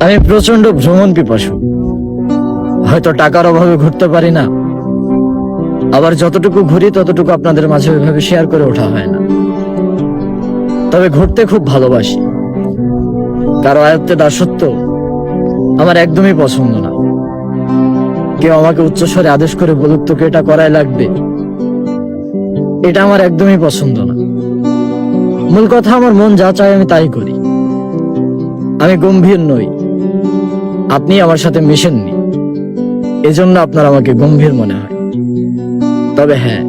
আমি প্রচন্ড ভ্রমণ পিপাসু। হয়তো টাকার অভাবে ঘুরতে পারি না, আবার যতটুকু ঘুরি ততটুকু আপনাদের মাঝে ওইভাবে শেয়ার করে ওঠা হয় না। তবে ঘুরতে খুব ভালোবাসি। কারো আয়ত্তে দাসত্ব আমার একদমই পছন্দ না। কেউ আমাকে উচ্চস্বরে আদেশ করে বলুক তোকে এটা করাই লাগবে, এটা আমার একদমই পছন্দ না। মূল কথা, আমার মন যা চায় আমি তাই করি। আমি গম্ভীর নই, আপনি আমার সাথে মিশেননি, এজন্য আপনার আমাকে গম্ভীর মনে হয়। তবে হ্যাঁ,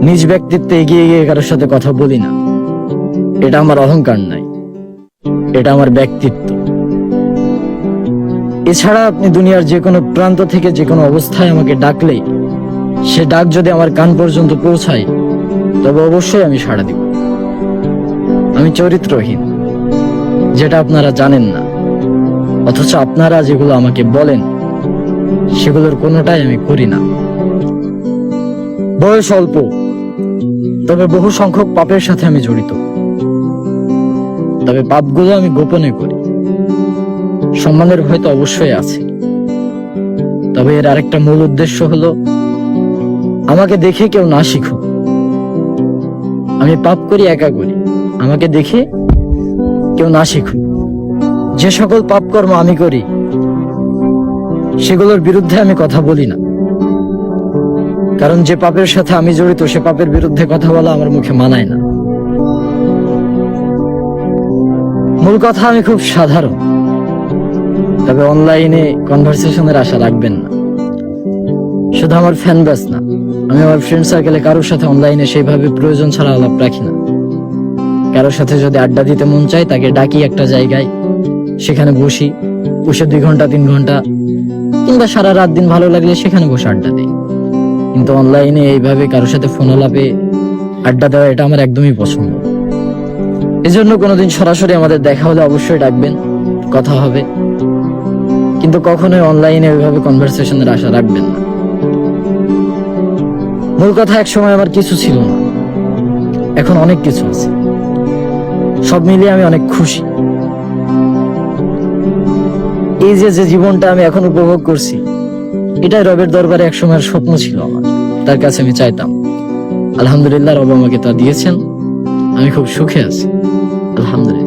নিজ ব্যক্তিত্বে এগিয়ে গিয়ে কারোর সাথে কথা বলি না, এটা আমার অহংকার নাই, এটা আমার ব্যক্তিত্ব। এছাড়া আপনি দুনিয়ার যে কোনো প্রান্ত থেকে যে কোনো অবস্থায় আমাকে ডাকলেই সে ডাক যদি আমার কান পর্যন্ত পৌঁছায় তবে অবশ্যই আমি সাড়া দিব। আমি চরিত্রহীন, যেটা আপনারা জানেন না, অথচ আপনারা যেগুলো আমাকে বলেন সেগুলোর কোনোটাই আমি করি না। বয়স অল্প, তবে বহু সংখ্যক পাপের সাথে আমি জড়িত। তবে পাপগুলো আমি গোপনে করি। সম্মানের ভয় তো অবশ্যই আছে, তবে এর আরেকটা মূল উদ্দেশ্য হলো আমাকে দেখে কেউ না শিখুক। আমি পাপ করি, একা করি, আমাকে দেখে কেউ না শিখুক। যে সকল পাপ কর্ম আমি করি সেগুলোর বিরুদ্ধে আমি কথা বলি না, কারণ যে পাপের সাথে আমি জড়িত সে পাপের বিরুদ্ধে কথা বলা আমার মুখে মানায় না। মূল কথা, আমি খুব সাধারণ, তবে অনলাইনে কনভারসেশনের আশা রাখবেন না। শুধু আমার ফ্যান বেস না, আমি আমার ফ্রেন্ড সার্কেলে কারোর সাথে অনলাইনে সেইভাবে প্রয়োজন ছাড়া আলাপ রাখি না। কারোর সাথে যদি আড্ডা দিতে মন চায় তাকে ডাকি একটা জায়গায়, সেখানে বসে 2 ঘন্টা 3 ঘন্টা কিংবা সারা রাত দিন ভালো লাগলে সেখানে বসে আড্ডা দিই। কিন্তু অনলাইনে এইভাবে কারোর সাথে ফোন আলাপে আড্ডা দেওয়া এটা আমার একদমই পছন্দ। এজন্য কোনোদিন সরাসরি আমাদের দেখা হলে অবশ্যই ডাকবেন, কথা হবে, কিন্তু কখনোই অনলাইনে ওইভাবে কনভারসেশনের আশা রাখবেন না। মূল কথা, এক সময় আমার কিছু ছিল না, এখন অনেক কিছু আছে। সব মিলিয়ে আমি অনেক খুশি। এই যে জীবনটা আমি এখন উপভোগ করছি, এটাই রবের দরবারে এক সময়ের স্বপ্ন ছিল আমার। তার কাছে আমি চাইতাম, আলহামদুলিল্লাহ রব আমাকে তা দিয়েছেন। আমি খুব সুখে আছি, আলহামদুলিল্লাহ।